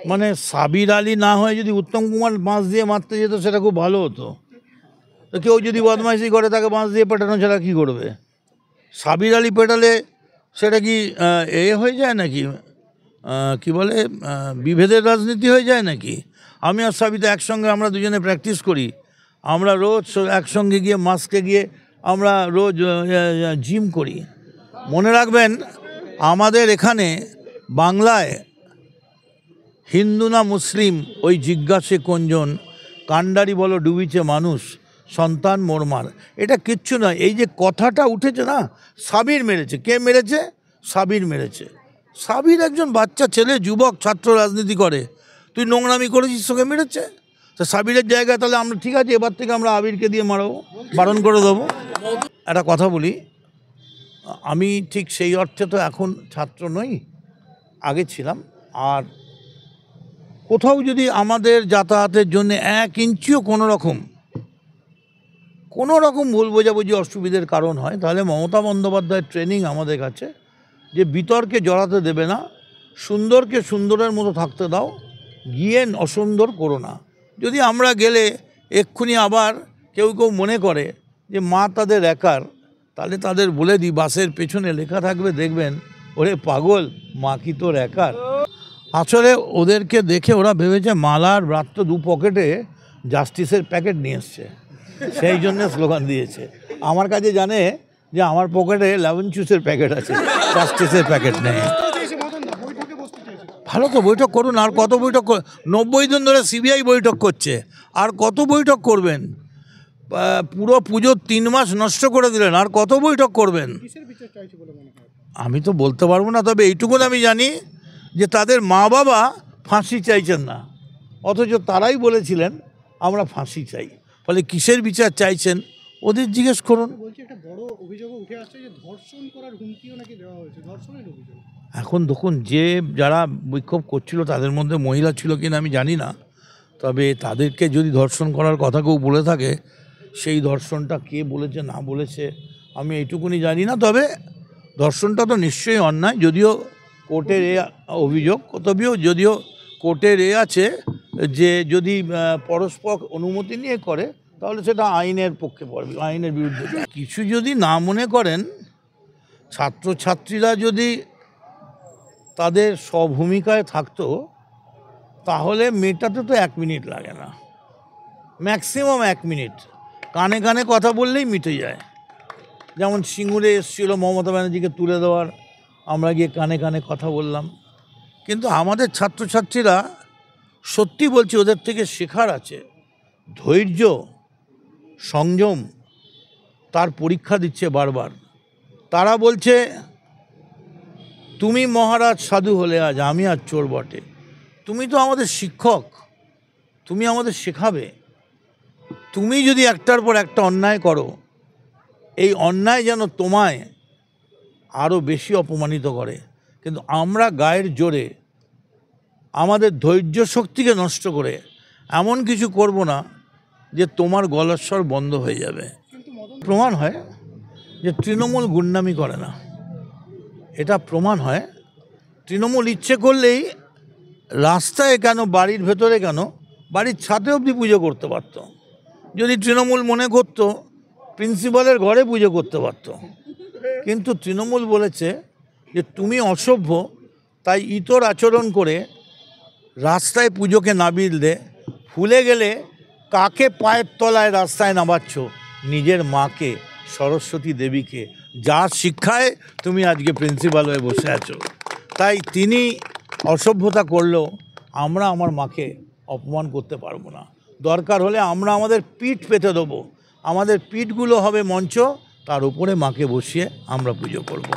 মানে সাবির আলী না হয়ে যদি উত্তম কুমার বাঁশ দিয়ে মারতে যেত সেটা খুব ভালো হতো। তো কেউ যদি বদমাইশি করে তাকে বাঁশ দিয়ে পেটানো ছাড়া কী করবে? সাবির আলী পেটালে সেটা কি হয়ে যায় নাকি, কি বলে, বিভেদের রাজনীতি হয়ে যায় নাকি? আমি আর সাবিতা একসঙ্গে আমরা দুজনে প্র্যাকটিস করি, আমরা রোজ একসঙ্গে গিয়ে মাস্কে গিয়ে আমরা রোজ জিম করি। মনে রাখবেন, আমাদের এখানে বাংলায় হিন্দু না মুসলিম ওই জিজ্ঞাসে কোনজন, কাণ্ডারি বলো ডুবিছে মানুষ, সন্তান মোরমার, এটা কিচ্ছু নয়। এই যে কথাটা উঠেছে না, সাবির মেরেছে। কে মেরেছে? সাবির মেরেছে। সাবির একজন বাচ্চা ছেলে, যুবক, ছাত্র, রাজনীতি করে। তুই নোংরামি করেছিস, তোকে মেরেছে। তো সাবিরের জায়গায় তাহলে আমরা ঠিক আছে, এবার থেকে আমরা আবিরকে দিয়ে মারাবো, বারণ করে দেবো। একটা কথা বলি, আমি ঠিক সেই অর্থে তো এখন ছাত্র নই, আগে ছিলাম। আর কোথাও যদি আমাদের যাতায়াতের জন্য 1 ইঞ্চিও কোনো রকম ভুল বোঝাবুঝি অসুবিধার কারণ হয়, তাহলে মমতা বন্দ্যোপাধ্যায়ের ট্রেনিং আমাদের কাছে যে বিতর্কে জড়াতে দেবে না, সুন্দরকে সুন্দরের মতো থাকতে দাও, গিয়ে অসুন্দর করো না। যদি আমরা গেলে এক্ষুনি আবার কেউ মনে করে যে মা তাদের একার, তাহলে তাদের বলে দিই, বাসের পেছনে লেখা থাকবে, দেখবেন, ওরে পাগল, মা কি তোর একার। আসলে ওদেরকে দেখে ওরা ভেবেছে মালার রাত্র 2 পকেটে জাস্টিসের প্যাকেট নিয়ে এসছে, সেই জন্য স্লোগান দিয়েছে। আমার কাছে জানে যে আমার পকেটে লেমন জুসের প্যাকেট আছে, জাস্টিসের প্যাকেট নেই। ভালো তো, বৈঠক করুন। আর কত বৈঠক? 90 দিন ধরে সিবিআই বৈঠক করছে, আর কত বৈঠক করবেন? পুরো পুজোর 3 মাস নষ্ট করে দিলেন, আর কত বৈঠক করবেন? আমি তো বলতে পারবো না, তবে এইটুকুন আমি জানি যে তাদের মা বাবা ফাঁসি চাইছেন না, অথচ তারাই বলেছিলেন আমরা ফাঁসি চাই। ফলে কিসের বিচার চাইছেন ওদের জিজ্ঞেস করুন। এখন দেখুন, যে যারা বিক্ষোভ করছিল তাদের মধ্যে মহিলা ছিল কিনা আমি জানি না, তবে তাদেরকে যদি ধর্ষণ করার কথা কেউ বলে থাকে, সেই ধর্ষণটা কে বলেছে না বলেছে আমি এইটুকুনি জানি না। তবে ধর্ষণটা তো নিশ্চয়ই অন্যায়, যদিও কোর্টের অভিযোগ, তবেও যদিও কোর্টের আছে যে যদি পরস্পর অনুমতি নিয়ে করে তাহলে সেটা আইনের পক্ষে পড়বে, আইনের বিরুদ্ধে। কিছু যদি না মনে করেন, ছাত্রছাত্রীরা যদি তাদের স্বভূমিকায় থাকতো, তাহলে মেটাতে তো 1 মিনিট লাগে না, ম্যাক্সিমাম 1 মিনিট কানে কানে কথা বললেই মিটে যায়। যেমন সিঙ্গুরে এসেছিল মমতা ব্যানার্জিকে তুলে দেওয়ার, আমরা গিয়ে কানে কানে কথা বললাম। কিন্তু আমাদের ছাত্রছাত্রীরা, সত্যি বলছি, ওদের থেকে শেখার আছে। ধৈর্য, সংযম, তার পরীক্ষা দিচ্ছে বারবার। তারা বলছে তুমি মহারাজ সাধু হলে আজ, আমি আর চোর বটে। তুমি তো আমাদের শিক্ষক, তুমি আমাদের শেখাবে। তুমি যদি একটার পর একটা অন্যায় করো, এই অন্যায় যেন তোমায় আরও বেশি অপমানিত করে। কিন্তু আমরা গায়ের জোরে, আমাদের ধৈর্য শক্তিকে নষ্ট করে এমন কিছু করব না যে তোমার গলার স্বর বন্ধ হয়ে যাবে। প্রমাণ হয় যে তৃণমূল গুন্ডামি করে না, এটা প্রমাণ হয়। তৃণমূল ইচ্ছে করলেই রাস্তায় কেন, বাড়ির ভেতরে কেন, বাড়ির ছাদে অবধি পুজো করতে পারত। যদি তৃণমূল মনে করতো, প্রিন্সিপালের ঘরে পুজো করতে পারত। কিন্তু তৃণমূল বলেছে যে তুমি অসভ্য, তাই ইতর আচরণ করে রাস্তায় পুজোকে নাবিল দে। ভুলে গেলে কাকে পায়ের তলায় রাস্তায় নামাচ্ছ? নিজের মাকে, সরস্বতী দেবীকে, যার শিক্ষায় তুমি আজকে প্রিন্সিপাল হয়ে বসে আছো। তাই তিনি অসভ্যতা করলেও আমরা আমার মাকে অপমান করতে পারবো না। দরকার হলে আমরা আমাদের পিঠ পেতে দেবো, আমাদের পিঠগুলো হবে মঞ্চ, তার উপরে মাকে বসিয়ে আমরা পুজো করব।